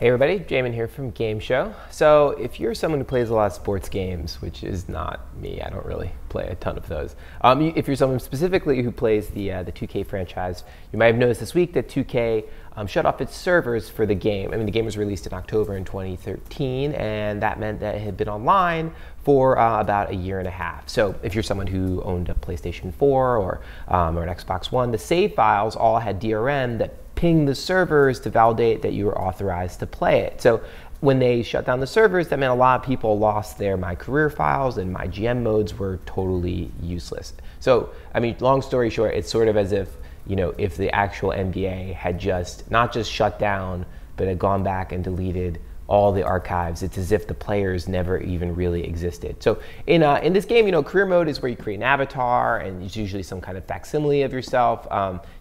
Hey everybody, Jamin here from Game Show. So if you're someone who plays a lot of sports games, which is not me, I don't really play a ton of those. If you're someone specifically who plays the 2K franchise, you might have noticed this week that 2K shut off its servers for the game. I mean, the game was released in October in 2013, and that meant that it had been online for about a year and a half. So if you're someone who owned a PlayStation 4 or an Xbox One, the save files all had DRM that ping the servers to validate that you were authorized to play it. So when they shut down the servers, that meant a lot of people lost their My Career files, and My GM modes were totally useless. So, I mean, long story short, it's sort of as if, you know, if the actual NBA had just, not just shut down, but had gone back and deleted all the archives. It's as if the players never even really existed. So in this game, you know, career mode is where you create an avatar, and it's usually some kind of facsimile of yourself.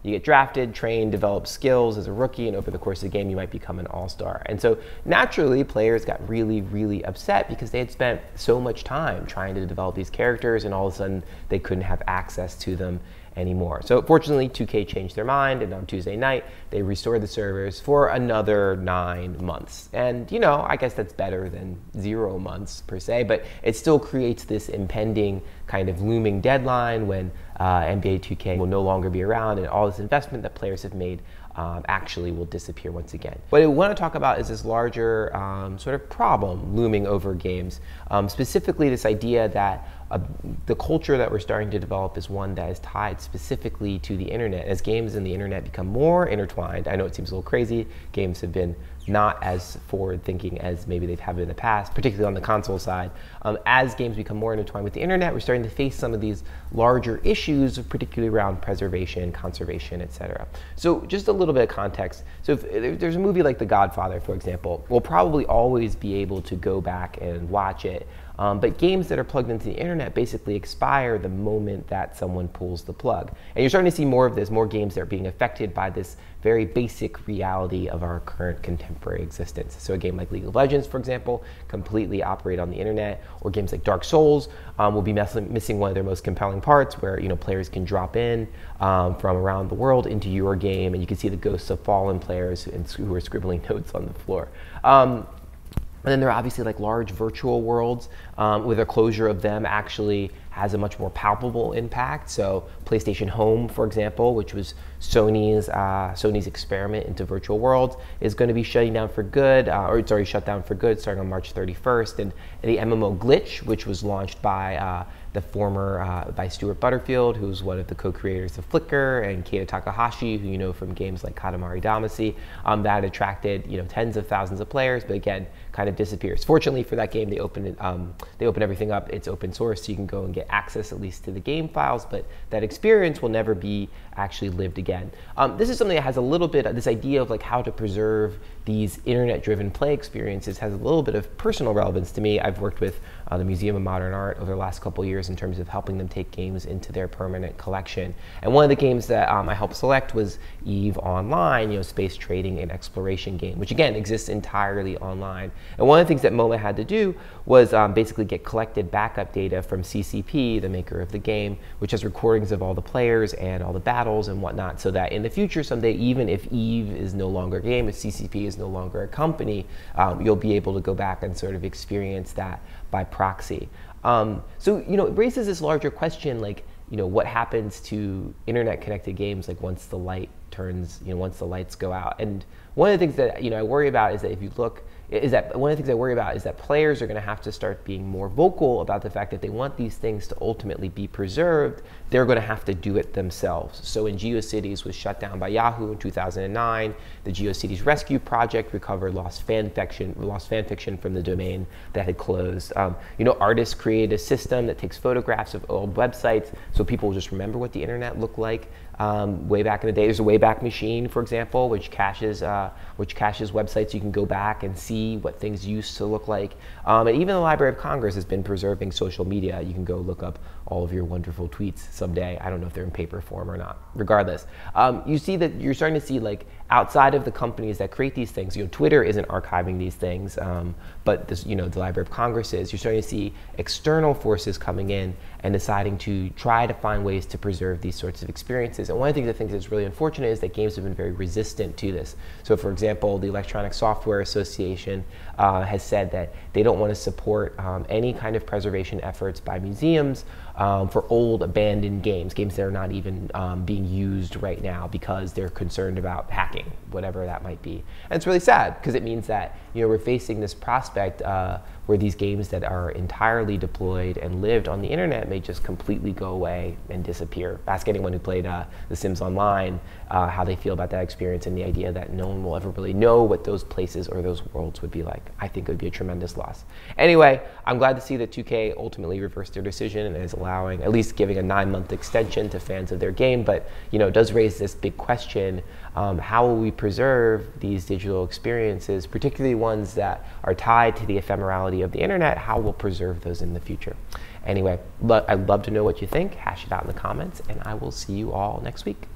You get drafted, trained, develop skills as a rookie, and over the course of the game, you might become an all-star. And so naturally, players got really, really upset because they had spent so much time trying to develop these characters, and all of a sudden, they couldn't have access to them anymore. So fortunately, 2K changed their mind, and on Tuesday night, they restored the servers for another 9 months. And, you know, I guess that's better than 0 months per se, but it still creates this impending kind of looming deadline when NBA 2K will no longer be around, and all this investment that players have made actually will disappear once again. What I want to talk about is this larger sort of problem looming over games, specifically this idea that the culture that we're starting to develop is one that is tied specifically to the internet. As games and the internet become more intertwined, I know it seems a little crazy, games have been not as forward-thinking as maybe they've had in the past, particularly on the console side. As games become more intertwined with the internet, we're starting to face some of these larger issues, particularly around preservation, conservation, etc. So just a little bit of context. So if there's a movie like The Godfather, for example, we'll probably always be able to go back and watch it. But games that are plugged into the internet basically expire the moment that someone pulls the plug. And you're starting to see more of this, more games that are being affected by this very basic reality of our current contemporary existence. So a game like League of Legends, for example, completely operate on the internet, or games like Dark Souls will be missing one of their most compelling parts, where, you know, players can drop in from around the world into your game, and you can see the ghosts of fallen players who are scribbling notes on the floor. And then there are obviously like large virtual worlds where the closure of them actually has a much more palpable impact. So PlayStation Home, for example, which was Sony's experiment into virtual worlds, is going to be shutting down for good, or it's already shut down for good starting on March 31st. And the MMO Glitch, which was launched by by Stuart Butterfield, who's one of the co-creators of Flickr, and Keita Takahashi, who you know from games like Katamari Damacy, that attracted, you know, tens of thousands of players, but again, kind of disappears. Fortunately for that game, they open everything up. It's open source, so you can go and get access at least to the game files, but that experience will never be actually lived again. This is something that has a little bit of this idea of like how to preserve these internet-driven play experiences has a little bit of personal relevance to me. I've worked with the Museum of Modern Art over the last couple of years in terms of helping them take games into their permanent collection. And one of the games that I helped select was EVE Online, you know, space trading and exploration game, which again exists entirely online. And one of the things that Moma had to do was basically get collected backup data from CCP, the maker of the game, which has recordings of all the players and all the battles and whatnot, so that in the future someday, even if EVE is no longer a game, if CCP is no longer a company, you'll be able to go back and sort of experience that by proxy. So, you know, it raises this larger question, like, you know, what happens to internet connected games, like once the light turns, you know, once the lights go out. And one of the things that, you know, I worry about is that if you look, one of the things I worry about is that players are going to have to start being more vocal about the fact that they want these things to ultimately be preserved. They're going to have to do it themselves. So when GeoCities was shut down by Yahoo in 2009, the GeoCities Rescue Project recovered lost fan fiction from the domain that had closed. You know, artists created a system that takes photographs of old websites so people will just remember what the internet looked like way back in the day. There's a Wayback Machine, for example, which caches websites. You can go back and see what things used to look like. And even the Library of Congress has been preserving social media. You can go look up all of your wonderful tweets someday. I don't know if they're in paper form or not. Regardless, you see that you're starting to see, like, outside of the companies that create these things, you know, Twitter isn't archiving these things, but this, the Library of Congress is. You're starting to see external forces coming in and deciding to try to find ways to preserve these sorts of experiences. And one of the things I think is really unfortunate is that games have been very resistant to this. So for example, the Electronic Software Association has said that they don't want to support any kind of preservation efforts by museums for old abandoned games that are not even being used right now because they're concerned about hacking, whatever that might be. And it's really sad because it means that we're facing this prospect where these games that are entirely deployed and lived on the internet may just completely go away and disappear. Ask anyone who played The Sims Online how they feel about that experience and the idea that no one will ever really know what those places or those worlds would be like. I think it would be a tremendous loss. Anyway, I'm glad to see that 2K ultimately reversed their decision and is allowing, at least giving a 9-month extension to fans of their game, but it does raise this big question, how will we preserve these digital experiences, particularly ones that are tied to the ephemerality of the internet? How we'll preserve those in the future? Anyway, I'd love to know what you think. Hash it out in the comments, and I will see you all next week.